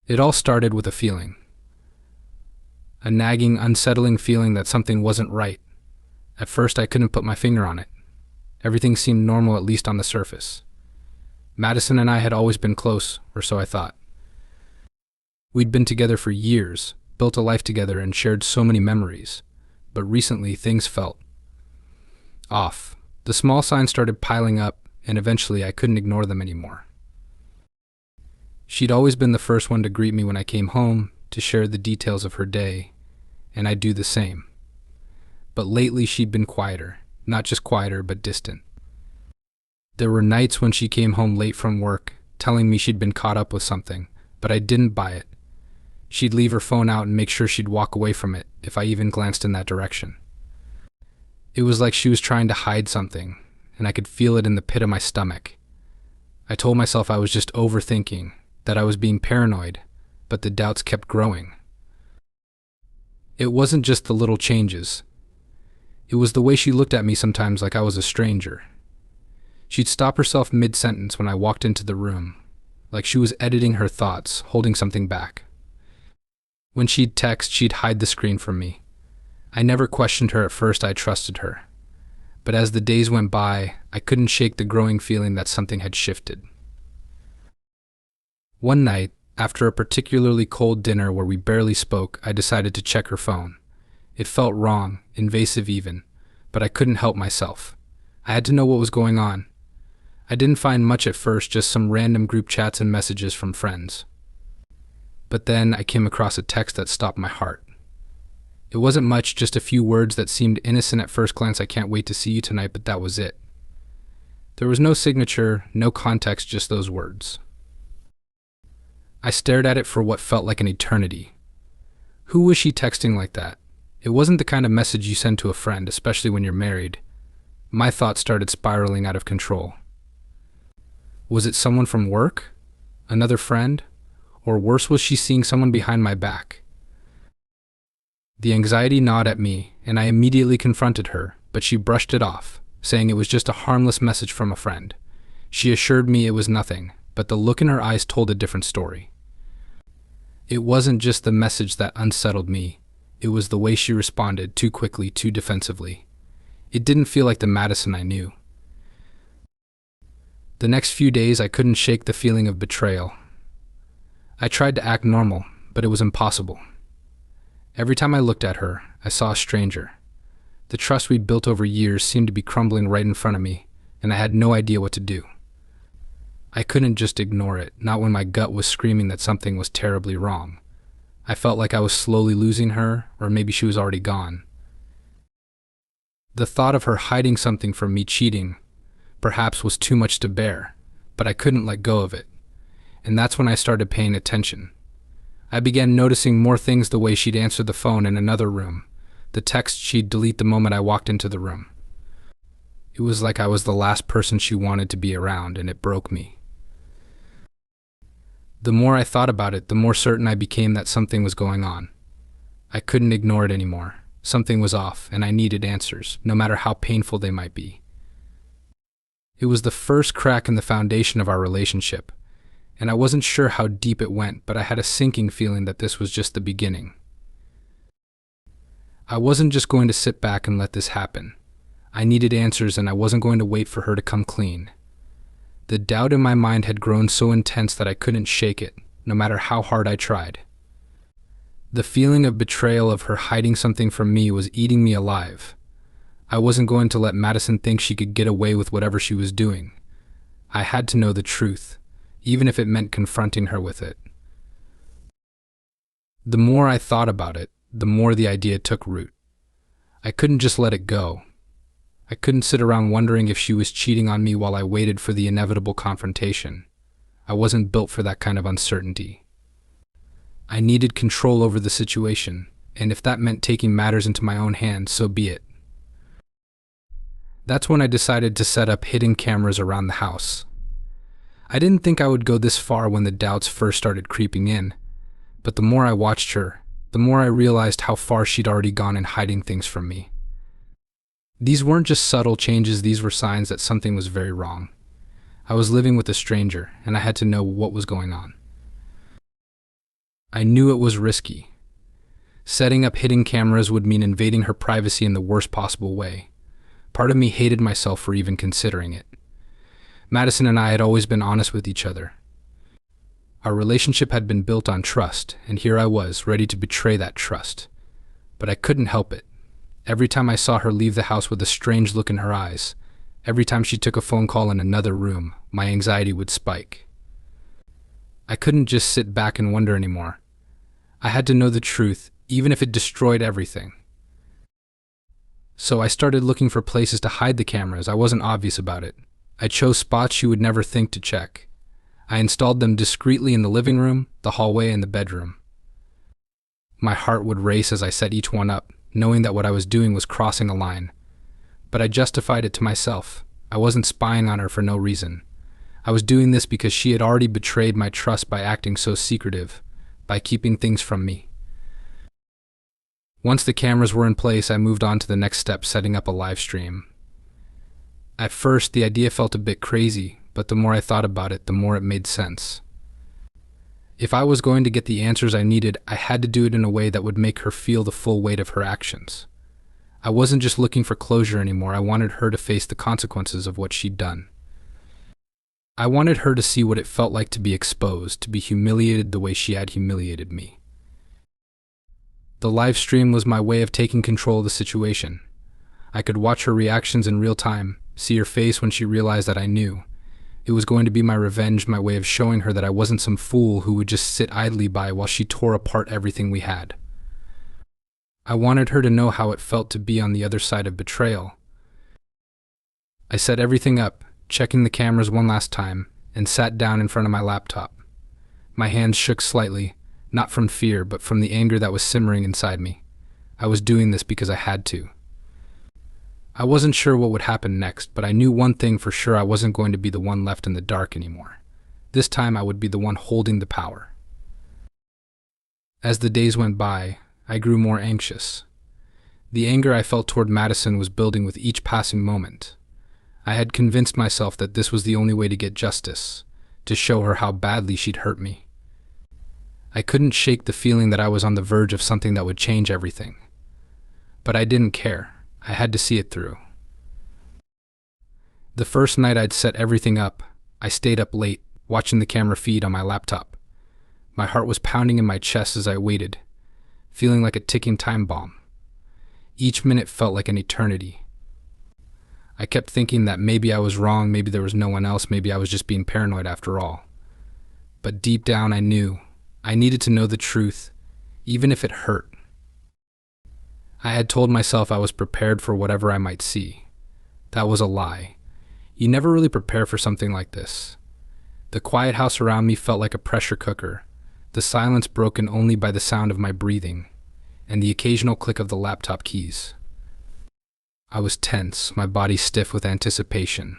It all started with a feeling. A nagging, unsettling feeling that something wasn't right. At first, I couldn't put my finger on it. Everything seemed normal, at least on the surface. Madison and I had always been close, or so I thought. We'd been together for years, built a life together, and shared so many memories. But recently, things felt off. The small signs started piling up, and eventually I couldn't ignore them anymore. She'd always been the first one to greet me when I came home, to share the details of her day, and I'd do the same. But lately she'd been quieter, not just quieter, but distant. There were nights when she came home late from work, telling me she'd been caught up with something, but I didn't buy it. She'd leave her phone out and make sure she'd walk away from it if I even glanced in that direction. It was like she was trying to hide something, and I could feel it in the pit of my stomach. I told myself I was just overthinking, that I was being paranoid, but the doubts kept growing. It wasn't just the little changes. It was the way she looked at me sometimes like I was a stranger. She'd stop herself mid-sentence when I walked into the room, like she was editing her thoughts, holding something back. When she'd text, she'd hide the screen from me. I never questioned her at first. I trusted her. But as the days went by, I couldn't shake the growing feeling that something had shifted. One night, after a particularly cold dinner where we barely spoke, I decided to check her phone. It felt wrong, invasive even, but I couldn't help myself. I had to know what was going on. I didn't find much at first, just some random group chats and messages from friends. But then I came across a text that stopped my heart. It wasn't much, just a few words that seemed innocent at first glance. I can't wait to see you tonight, but that was it. There was no signature, no context, just those words. I stared at it for what felt like an eternity. Who was she texting like that? It wasn't the kind of message you send to a friend, especially when you're married. My thoughts started spiraling out of control. Was it someone from work? Another friend? Or worse, was she seeing someone behind my back? The anxiety gnawed at me, and I immediately confronted her, but she brushed it off, saying it was just a harmless message from a friend. She assured me it was nothing, but the look in her eyes told a different story. It wasn't just the message that unsettled me, it was the way she responded, too quickly, too defensively. It didn't feel like the Madison I knew. The next few days I couldn't shake the feeling of betrayal. I tried to act normal, but it was impossible. Every time I looked at her, I saw a stranger. The trust we'd built over years seemed to be crumbling right in front of me, and I had no idea what to do. I couldn't just ignore it, not when my gut was screaming that something was terribly wrong. I felt like I was slowly losing her, or maybe she was already gone. The thought of her hiding something from me, cheating, perhaps was too much to bear, but I couldn't let go of it. And that's when I started paying attention. I began noticing more things: the way she'd answer the phone in another room, the text she'd delete the moment I walked into the room. It was like I was the last person she wanted to be around, and it broke me. The more I thought about it, the more certain I became that something was going on. I couldn't ignore it anymore. Something was off, and I needed answers, no matter how painful they might be. It was the first crack in the foundation of our relationship, and I wasn't sure how deep it went, but I had a sinking feeling that this was just the beginning. I wasn't just going to sit back and let this happen. I needed answers, and I wasn't going to wait for her to come clean. The doubt in my mind had grown so intense that I couldn't shake it, no matter how hard I tried. The feeling of betrayal, of her hiding something from me, was eating me alive. I wasn't going to let Madison think she could get away with whatever she was doing. I had to know the truth, even if it meant confronting her with it. The more I thought about it, the more the idea took root. I couldn't just let it go. I couldn't sit around wondering if she was cheating on me while I waited for the inevitable confrontation. I wasn't built for that kind of uncertainty. I needed control over the situation, and if that meant taking matters into my own hands, so be it. That's when I decided to set up hidden cameras around the house. I didn't think I would go this far when the doubts first started creeping in, but the more I watched her, the more I realized how far she'd already gone in hiding things from me. These weren't just subtle changes, these were signs that something was very wrong. I was living with a stranger, and I had to know what was going on. I knew it was risky. Setting up hidden cameras would mean invading her privacy in the worst possible way. Part of me hated myself for even considering it. Madison and I had always been honest with each other. Our relationship had been built on trust, and here I was, ready to betray that trust. But I couldn't help it. Every time I saw her leave the house with a strange look in her eyes, every time she took a phone call in another room, my anxiety would spike. I couldn't just sit back and wonder anymore. I had to know the truth, even if it destroyed everything. So I started looking for places to hide the cameras. I wasn't obvious about it. I chose spots she would never think to check. I installed them discreetly in the living room, the hallway, and the bedroom. My heart would race as I set each one up, knowing that what I was doing was crossing a line. But I justified it to myself. I wasn't spying on her for no reason. I was doing this because she had already betrayed my trust by acting so secretive, by keeping things from me. Once the cameras were in place, I moved on to the next step, setting up a live stream. At first, the idea felt a bit crazy, but the more I thought about it, the more it made sense. If I was going to get the answers I needed, I had to do it in a way that would make her feel the full weight of her actions. I wasn't just looking for closure anymore. I wanted her to face the consequences of what she'd done. I wanted her to see what it felt like to be exposed, to be humiliated the way she had humiliated me. The live stream was my way of taking control of the situation. I could watch her reactions in real time, see her face when she realized that I knew. It was going to be my revenge, my way of showing her that I wasn't some fool who would just sit idly by while she tore apart everything we had. I wanted her to know how it felt to be on the other side of betrayal. I set everything up, checking the cameras one last time, and sat down in front of my laptop. My hands shook slightly, not from fear, but from the anger that was simmering inside me. I was doing this because I had to. I wasn't sure what would happen next, but I knew one thing for sure: I wasn't going to be the one left in the dark anymore. This time I would be the one holding the power. As the days went by, I grew more anxious. The anger I felt toward Madison was building with each passing moment. I had convinced myself that this was the only way to get justice, to show her how badly she'd hurt me. I couldn't shake the feeling that I was on the verge of something that would change everything. But I didn't care. I had to see it through. The first night I'd set everything up, I stayed up late, watching the camera feed on my laptop. My heart was pounding in my chest as I waited, feeling like a ticking time bomb. Each minute felt like an eternity. I kept thinking that maybe I was wrong, maybe there was no one else, maybe I was just being paranoid after all. But deep down I knew I needed to know the truth, even if it hurt. I had told myself I was prepared for whatever I might see. That was a lie. You never really prepare for something like this. The quiet house around me felt like a pressure cooker, the silence broken only by the sound of my breathing, and the occasional click of the laptop keys. I was tense, my body stiff with anticipation.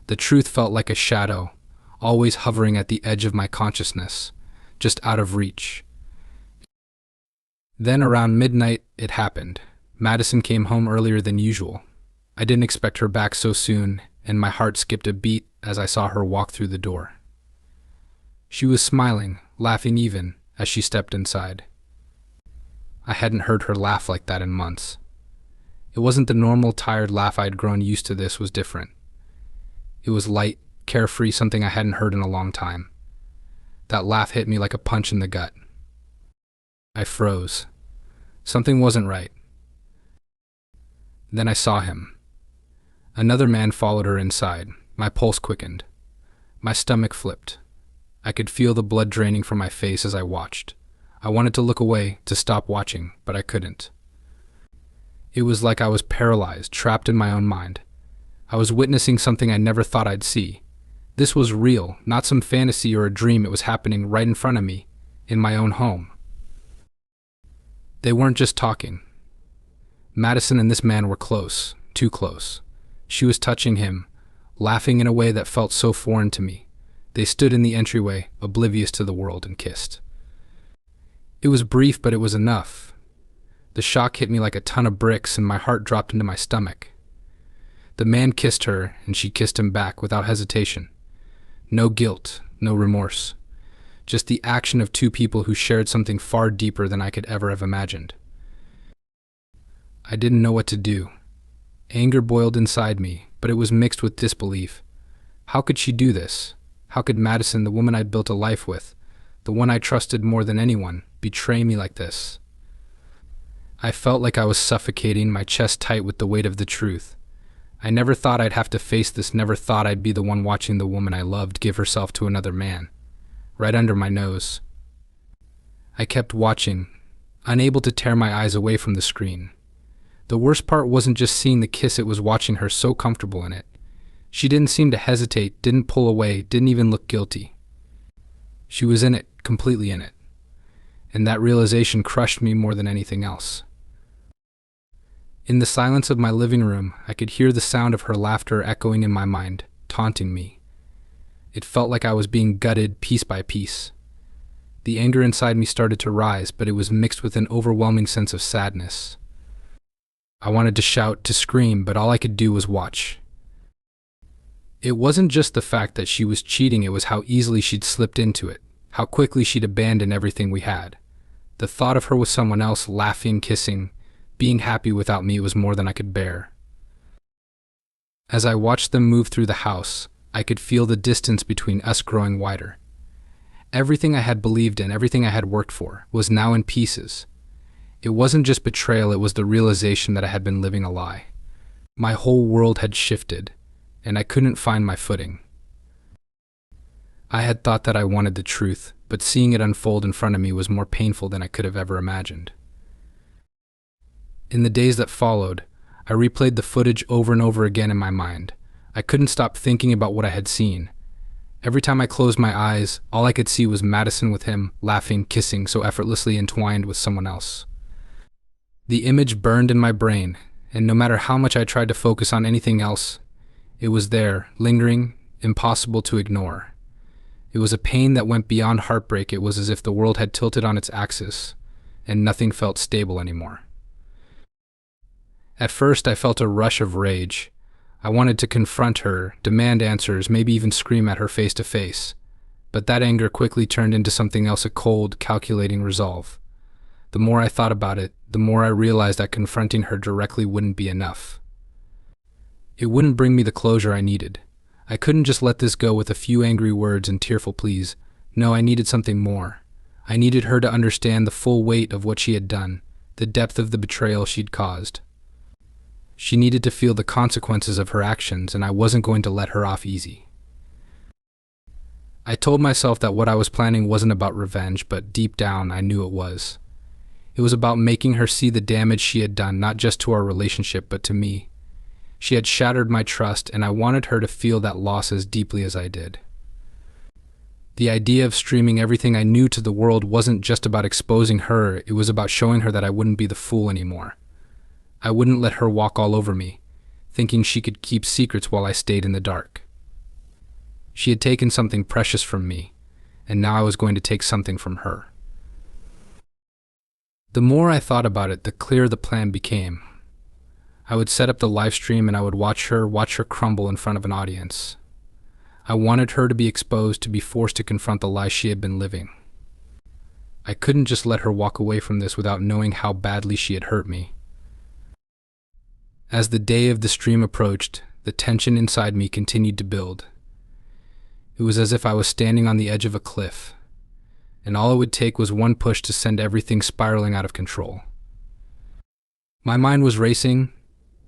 The truth felt like a shadow, always hovering at the edge of my consciousness, just out of reach. Then around midnight, it happened. Madison came home earlier than usual. I didn't expect her back so soon, and my heart skipped a beat as I saw her walk through the door. She was smiling, laughing even, as she stepped inside. I hadn't heard her laugh like that in months. It wasn't the normal, tired laugh I'd grown used to. This was different. It was light, carefree, something I hadn't heard in a long time. That laugh hit me like a punch in the gut. I froze. Something wasn't right. Then I saw him. Another man followed her inside. My pulse quickened. My stomach flipped. I could feel the blood draining from my face as I watched. I wanted to look away, to stop watching, but I couldn't. It was like I was paralyzed, trapped in my own mind. I was witnessing something I never thought I'd see. This was real, not some fantasy or a dream. It was happening right in front of me, in my own home. They weren't just talking. Madison and this man were close, too close. She was touching him, laughing in a way that felt so foreign to me. They stood in the entryway, oblivious to the world, and kissed. It was brief, but it was enough. The shock hit me like a ton of bricks, and my heart dropped into my stomach. The man kissed her, and she kissed him back without hesitation. No guilt, no remorse. just the action of two people who shared something far deeper than I could ever have imagined. I didn't know what to do. Anger boiled inside me, but it was mixed with disbelief. How could she do this? How could Madison, the woman I'd built a life with, the one I trusted more than anyone, betray me like this? I felt like I was suffocating, my chest tight with the weight of the truth. I never thought I'd have to face this, never thought I'd be the one watching the woman I loved give herself to another man, right under my nose. I kept watching, unable to tear my eyes away from the screen. The worst part wasn't just seeing the kiss, it was watching her so comfortable in it. She didn't seem to hesitate, didn't pull away, didn't even look guilty. She was in it, completely in it. And that realization crushed me more than anything else. In the silence of my living room, I could hear the sound of her laughter echoing in my mind, taunting me. It felt like I was being gutted piece by piece. The anger inside me started to rise, but it was mixed with an overwhelming sense of sadness. I wanted to shout, to scream, but all I could do was watch. It wasn't just the fact that she was cheating, it was how easily she'd slipped into it, how quickly she'd abandoned everything we had. The thought of her with someone else, laughing, kissing, being happy without me was more than I could bear. As I watched them move through the house, I could feel the distance between us growing wider. Everything I had believed in, everything I had worked for, was now in pieces. It wasn't just betrayal, it was the realization that I had been living a lie. My whole world had shifted, and I couldn't find my footing. I had thought that I wanted the truth, but seeing it unfold in front of me was more painful than I could have ever imagined. In the days that followed, I replayed the footage over and over again in my mind. I couldn't stop thinking about what I had seen. Every time I closed my eyes, all I could see was Madison with him, laughing, kissing, so effortlessly entwined with someone else. The image burned in my brain, and no matter how much I tried to focus on anything else, it was there, lingering, impossible to ignore. It was a pain that went beyond heartbreak. It was as if the world had tilted on its axis, and nothing felt stable anymore. At first, I felt a rush of rage. I wanted to confront her, demand answers, maybe even scream at her face to face. But that anger quickly turned into something else, a cold, calculating resolve. The more I thought about it, the more I realized that confronting her directly wouldn't be enough. It wouldn't bring me the closure I needed. I couldn't just let this go with a few angry words and tearful pleas. No, I needed something more. I needed her to understand the full weight of what she had done, the depth of the betrayal she'd caused. She needed to feel the consequences of her actions, and I wasn't going to let her off easy. I told myself that what I was planning wasn't about revenge, but deep down I knew it was. It was about making her see the damage she had done, not just to our relationship, but to me. She had shattered my trust, and I wanted her to feel that loss as deeply as I did. The idea of streaming everything I knew to the world wasn't just about exposing her, it was about showing her that I wouldn't be the fool anymore. I wouldn't let her walk all over me, thinking she could keep secrets while I stayed in the dark. She had taken something precious from me, and now I was going to take something from her. The more I thought about it, the clearer the plan became. I would set up the live stream and I would watch her crumble in front of an audience. I wanted her to be exposed, to be forced to confront the lies she had been living. I couldn't just let her walk away from this without knowing how badly she had hurt me. As the day of the stream approached, the tension inside me continued to build. It was as if I was standing on the edge of a cliff, and all it would take was one push to send everything spiraling out of control. My mind was racing,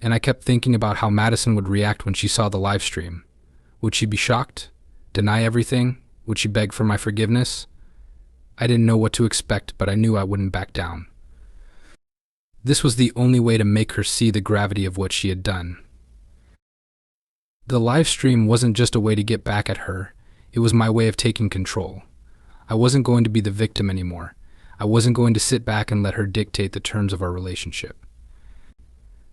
and I kept thinking about how Madison would react when she saw the live stream. Would she be shocked? Deny everything? Would she beg for my forgiveness? I didn't know what to expect, but I knew I wouldn't back down. This was the only way to make her see the gravity of what she had done. The live stream wasn't just a way to get back at her, it was my way of taking control. I wasn't going to be the victim anymore. I wasn't going to sit back and let her dictate the terms of our relationship.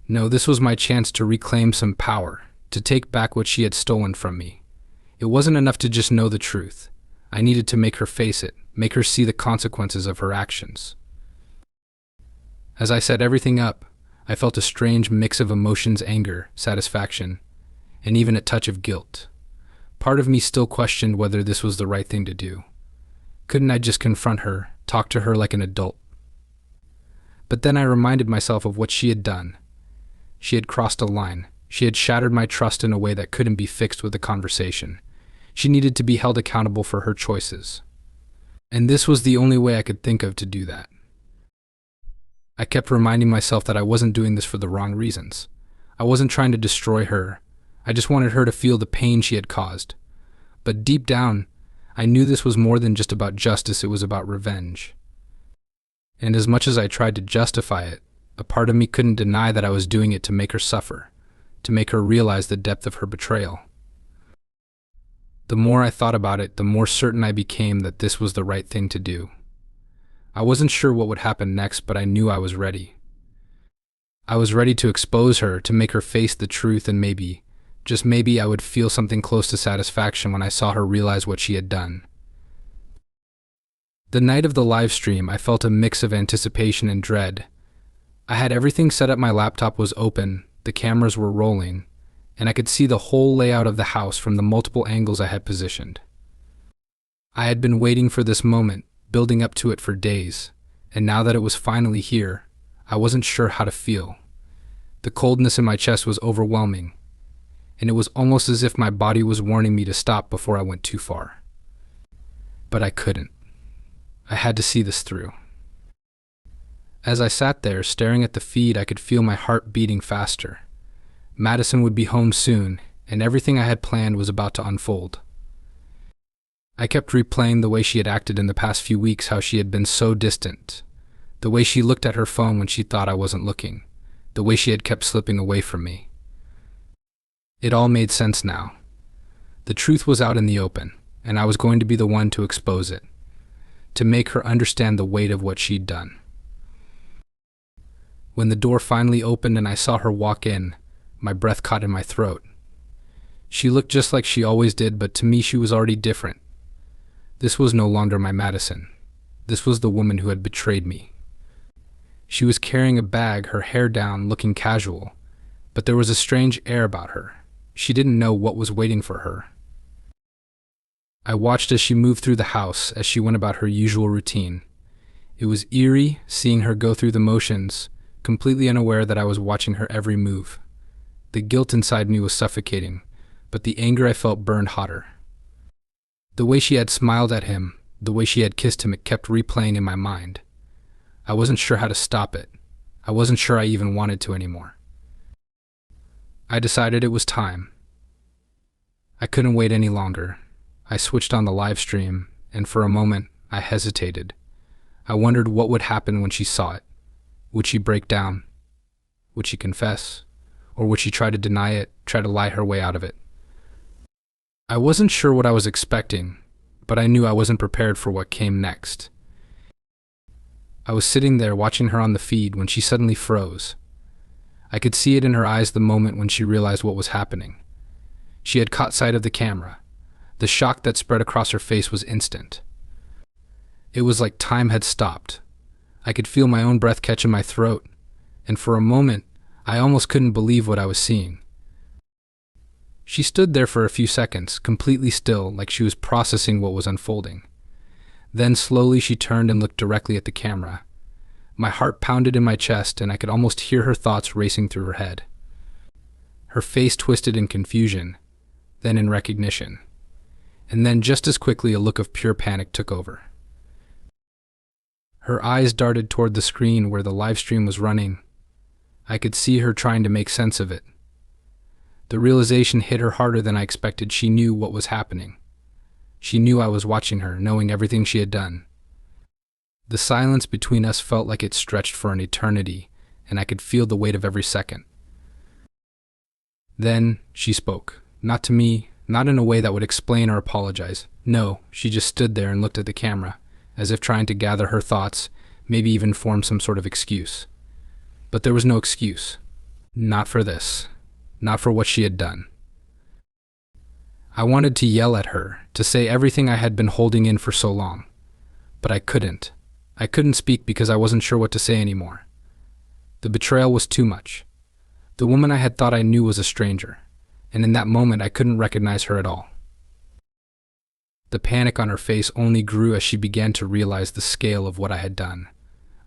No, this was my chance to reclaim some power, to take back what she had stolen from me. It wasn't enough to just know the truth. I needed to make her face it, make her see the consequences of her actions. As I set everything up, I felt a strange mix of emotions, anger, satisfaction, and even a touch of guilt. Part of me still questioned whether this was the right thing to do. Couldn't I just confront her, talk to her like an adult? But then I reminded myself of what she had done. She had crossed a line. She had shattered my trust in a way that couldn't be fixed with a conversation. She needed to be held accountable for her choices. And this was the only way I could think of to do that. I kept reminding myself that I wasn't doing this for the wrong reasons. I wasn't trying to destroy her. I just wanted her to feel the pain she had caused. But deep down, I knew this was more than just about justice, it was about revenge. And as much as I tried to justify it, a part of me couldn't deny that I was doing it to make her suffer, to make her realize the depth of her betrayal. The more I thought about it, the more certain I became that this was the right thing to do. I wasn't sure what would happen next, but I knew I was ready. I was ready to expose her, to make her face the truth, and maybe, just maybe, I would feel something close to satisfaction when I saw her realize what she had done. The night of the live stream, I felt a mix of anticipation and dread. I had everything set up, my laptop was open, the cameras were rolling, and I could see the whole layout of the house from the multiple angles I had positioned. I had been waiting for this moment, building up to it for days, and now that it was finally here, I wasn't sure how to feel. The coldness in my chest was overwhelming, and it was almost as if my body was warning me to stop before I went too far. But I couldn't. I had to see this through. As I sat there staring at the feed, I could feel my heart beating faster. Madison would be home soon, and everything I had planned was about to unfold. I kept replaying the way she had acted in the past few weeks, how she had been so distant, the way she looked at her phone when she thought I wasn't looking, the way she had kept slipping away from me. It all made sense now. The truth was out in the open, and I was going to be the one to expose it, to make her understand the weight of what she'd done. When the door finally opened and I saw her walk in, my breath caught in my throat. She looked just like she always did, but to me she was already different. This was no longer my Madison. This was the woman who had betrayed me. She was carrying a bag, her hair down, looking casual, but there was a strange air about her. She didn't know what was waiting for her. I watched as she moved through the house, as she went about her usual routine. It was eerie seeing her go through the motions, completely unaware that I was watching her every move. The guilt inside me was suffocating, but the anger I felt burned hotter. The way she had smiled at him, the way she had kissed him, it kept replaying in my mind. I wasn't sure how to stop it. I wasn't sure I even wanted to anymore. I decided it was time. I couldn't wait any longer. I switched on the live stream, and for a moment, I hesitated. I wondered what would happen when she saw it. Would she break down? Would she confess? Or would she try to deny it, try to lie her way out of it? I wasn't sure what I was expecting, but I knew I wasn't prepared for what came next. I was sitting there watching her on the feed when she suddenly froze. I could see it in her eyes the moment when she realized what was happening. She had caught sight of the camera. The shock that spread across her face was instant. It was like time had stopped. I could feel my own breath catch in my throat, and for a moment, I almost couldn't believe what I was seeing. She stood there for a few seconds, completely still, like she was processing what was unfolding. Then slowly she turned and looked directly at the camera. My heart pounded in my chest, and I could almost hear her thoughts racing through her head. Her face twisted in confusion, then in recognition. And then just as quickly a look of pure panic took over. Her eyes darted toward the screen where the live stream was running. I could see her trying to make sense of it. The realization hit her harder than I expected. She knew what was happening. She knew I was watching her, knowing everything she had done. The silence between us felt like it stretched for an eternity, and I could feel the weight of every second. Then she spoke. Not to me, not in a way that would explain or apologize. No, she just stood there and looked at the camera, as if trying to gather her thoughts, maybe even form some sort of excuse. But there was no excuse. Not for this. Not for what she had done. I wanted to yell at her, to say everything I had been holding in for so long. But I couldn't. I couldn't speak because I wasn't sure what to say anymore. The betrayal was too much. The woman I had thought I knew was a stranger, and in that moment I couldn't recognize her at all. The panic on her face only grew as she began to realize the scale of what I had done.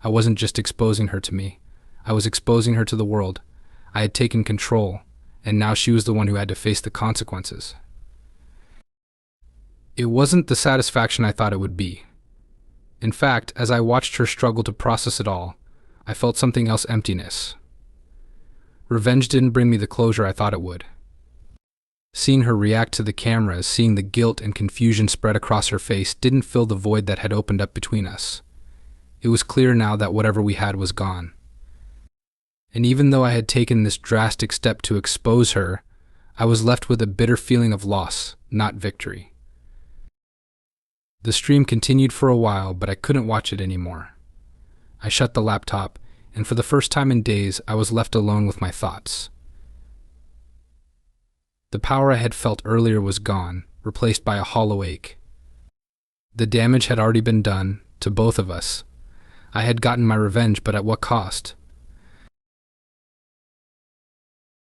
I wasn't just exposing her to me. I was exposing her to the world. I had taken control, and now she was the one who had to face the consequences. It wasn't the satisfaction I thought it would be. In fact, as I watched her struggle to process it all, I felt something else: emptiness. Revenge didn't bring me the closure I thought it would. Seeing her react to the cameras, seeing the guilt and confusion spread across her face, didn't fill the void that had opened up between us. It was clear now that whatever we had was gone. And even though I had taken this drastic step to expose her, I was left with a bitter feeling of loss, not victory. The stream continued for a while, but I couldn't watch it anymore. I shut the laptop, and for the first time in days, I was left alone with my thoughts. The power I had felt earlier was gone, replaced by a hollow ache. The damage had already been done, to both of us. I had gotten my revenge, but at what cost?